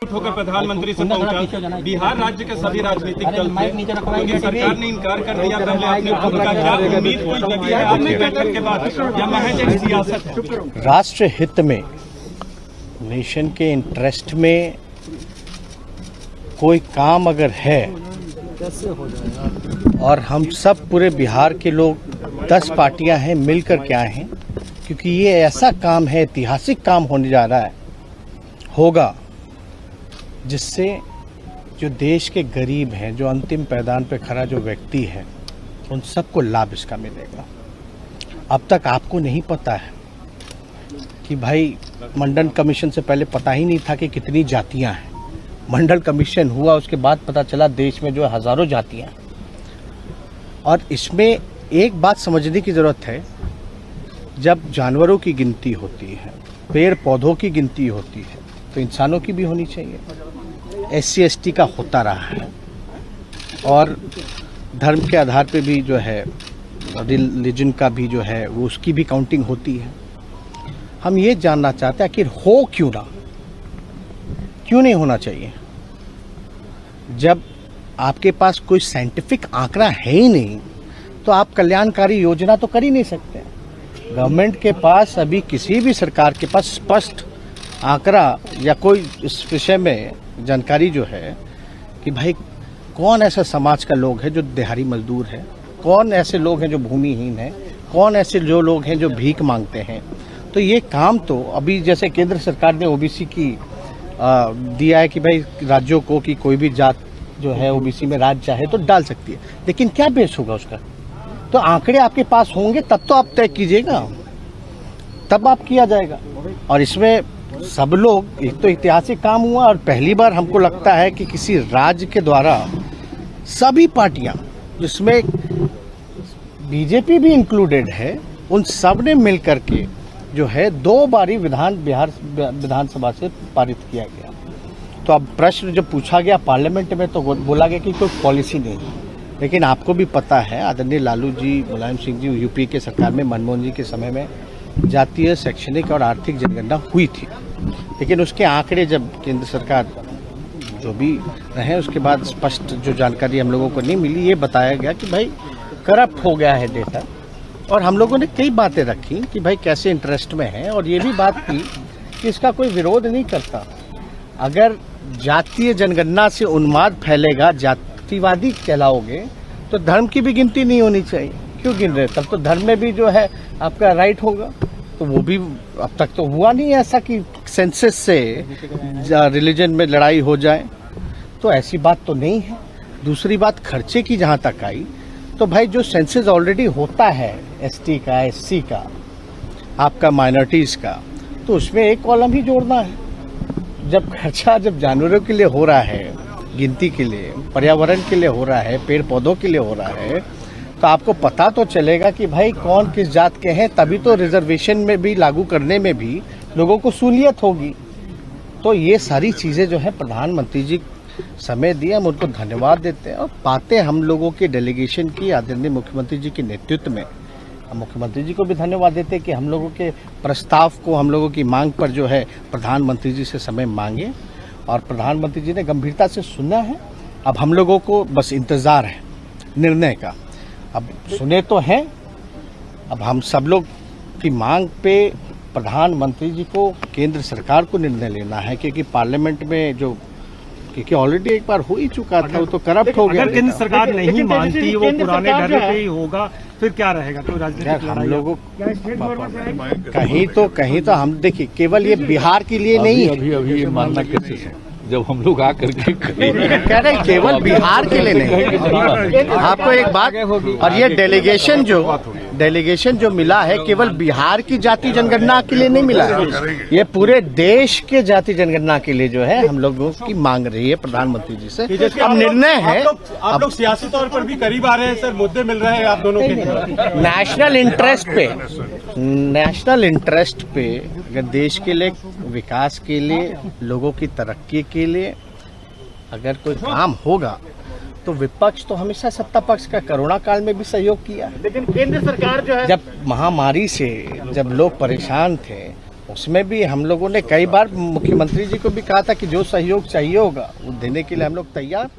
Report होकर प्रधानमंत्री से पहुंचा। बिहार राज्य के सभी राजनीतिक दल क्योंकि सरकार ने इनकार कर दिया, पहले आपने खुद का क्या उम्मीद कोई जगी है आपकी बैठक के बाद या महज एक सियासत है? राष्ट्र हित में, नेशन के इंटरेस्ट में कोई काम अगर है और हम सब पूरे बिहार के लोग 10 पार्टियां हैं मिलकर के आए हैं, क्योंकि ये ऐसा काम है, ऐतिहासिक काम होने जा रहा है, होगा जिससे जो देश के गरीब हैं, जो अंतिम पैदान पे खड़ा जो व्यक्ति है, उन सबको लाभ इसका मिलेगा। अब तक आपको नहीं पता है कि भाई मंडल कमीशन से पहले पता ही नहीं था कि कितनी जातियां हैं। मंडल कमीशन हुआ उसके बाद पता चला देश में जो हजारों जातियां हैं। और इसमें एक बात समझने की ज़रूरत है, जब जानवरों की गिनती होती है, पेड़ पौधों की गिनती होती है, तो इंसानों की भी होनी चाहिए। SC ST का होता रहा है और धर्म के आधार पे भी जो है, रिलीजन का भी जो है, वो उसकी भी काउंटिंग होती है। हम ये जानना चाहते हैं कि हो क्यों ना, क्यों नहीं होना चाहिए? जब आपके पास कोई साइंटिफिक आंकड़ा है ही नहीं, तो आप कल्याणकारी योजना तो कर ही नहीं सकते। गवर्नमेंट के पास अभी किसी भी सरकार के पास स्पष्ट आंकड़ा या कोई इस विषय में जानकारी जो है कि भाई कौन ऐसा समाज का लोग है जो दिहाड़ी मजदूर है, कौन ऐसे लोग हैं जो भूमिहीन हैं, कौन ऐसे जो लोग हैं जो भीख मांगते हैं। तो ये काम तो अभी जैसे केंद्र सरकार ने OBC की दिया है कि भाई राज्यों को कि कोई भी जात जो है OBC में राज्य चाहे तो डाल सकती है, लेकिन क्या बेस होगा उसका? तो आंकड़े आपके पास होंगे तब तो आप तय कीजिएगा, तब आप किया जाएगा। और इसमें सब लोग, एक तो ऐतिहासिक काम हुआ और पहली बार हमको लगता है कि किसी राज्य के द्वारा सभी पार्टियां, जिसमें BJP भी इंक्लूडेड है, उन सब ने मिलकर के जो है 2 बारी बिहार विधानसभा से पारित किया गया। तो अब प्रश्न जब पूछा गया पार्लियामेंट में तो बोला गया कि कोई पॉलिसी नहीं है, लेकिन आपको भी पता है आदरणीय लालू जी, मुलायम सिंह जी, UP के सरकार में मनमोहन जी के समय में जातीय, शैक्षणिक और आर्थिक जनगणना हुई थी, लेकिन उसके आंकड़े जब केंद्र सरकार जो भी रहे उसके बाद स्पष्ट जो जानकारी हम लोगों को नहीं मिली, ये बताया गया कि भाई करप्ट हो गया है डेटा। और हम लोगों ने कई बातें रखी कि भाई कैसे इंटरेस्ट में है, और ये भी बात की कि इसका कोई विरोध नहीं करता। अगर जातीय जनगणना से उन्माद फैलेगा, जातिवादी कहलाओगे, तो धर्म की भी गिनती नहीं होनी चाहिए। क्यों गिन रहे? तब तो धर्म में भी जो है आपका राइट होगा, तो वो भी अब तक तो हुआ नहीं ऐसा कि सेंसस से रिलीजन में लड़ाई हो जाए, तो ऐसी बात तो नहीं है। दूसरी बात खर्चे की जहाँ तक आई, तो भाई जो सेंसस ऑलरेडी होता है ST का, SC का, आपका माइनॉरिटीज़ का, तो उसमें एक कॉलम ही जोड़ना है। जब खर्चा जब जानवरों के लिए हो रहा है, गिनती के लिए, पर्यावरण के लिए हो रहा है, पेड़ पौधों के लिए हो रहा है, तो आपको पता तो चलेगा कि भाई कौन किस जात के हैं, तभी तो रिजर्वेशन में भी लागू करने में भी लोगों को सहूलियत होगी। तो ये सारी चीज़ें जो है प्रधानमंत्री जी समय दिए, हम उनको धन्यवाद देते हैं। और बातें हम लोगों के डेलीगेशन की आदरणीय मुख्यमंत्री जी के नेतृत्व में, हम मुख्यमंत्री जी को भी धन्यवाद देते हैं कि हम लोगों के प्रस्ताव को, हम लोगों की मांग पर जो है प्रधानमंत्री जी से समय मांगे, और प्रधानमंत्री जी ने गंभीरता से सुना है। अब हम लोगों को बस इंतज़ार है निर्णय का। अब सुने तो हैं, अब हम सब लोग की मांग पे प्रधानमंत्री जी को, केंद्र सरकार को निर्णय लेना है, क्योंकि पार्लियामेंट में जो, क्योंकि ऑलरेडी एक बार हो ही चुका था, वो तो करप्ट हो गया। अगर केंद्र सरकार नहीं मानती, वो पुराने ढर्रे पे ही होगा, फिर क्या रहेगा? तो राजनीतिक हम लोगों कहीं तो हम देखिए, केवल ये बिहार के लिए नहीं है। अभी मानना कैसे है जब हम लोग आकर के कह रहे केवल बिहार के लिए नहीं। आपको एक बात, और ये डेलीगेशन जो मिला है केवल बिहार की जाति जनगणना के लिए नहीं मिला है, ये पूरे देश के जाति जनगणना के लिए जो है हम लोगों की मांग रही है प्रधानमंत्री जी से। अब निर्णय है, आप लोग सियासी तौर पर भी करीब आ रहे हैं सर, मुद्दे मिल रहे हैं आप दोनों के। नेशनल इंटरेस्ट पे अगर देश के लिए, विकास के लिए, लोगों की तरक्की के लिए अगर कोई काम होगा, तो विपक्ष तो हमेशा सत्ता पक्ष का कोरोना काल में भी सहयोग किया, लेकिन केंद्र सरकार जो है, जब महामारी से जब लोग परेशान थे, उसमें भी हम लोगों ने कई बार मुख्यमंत्री जी को भी कहा था कि जो सहयोग चाहिए होगा वो देने के लिए हम लोग तैयार।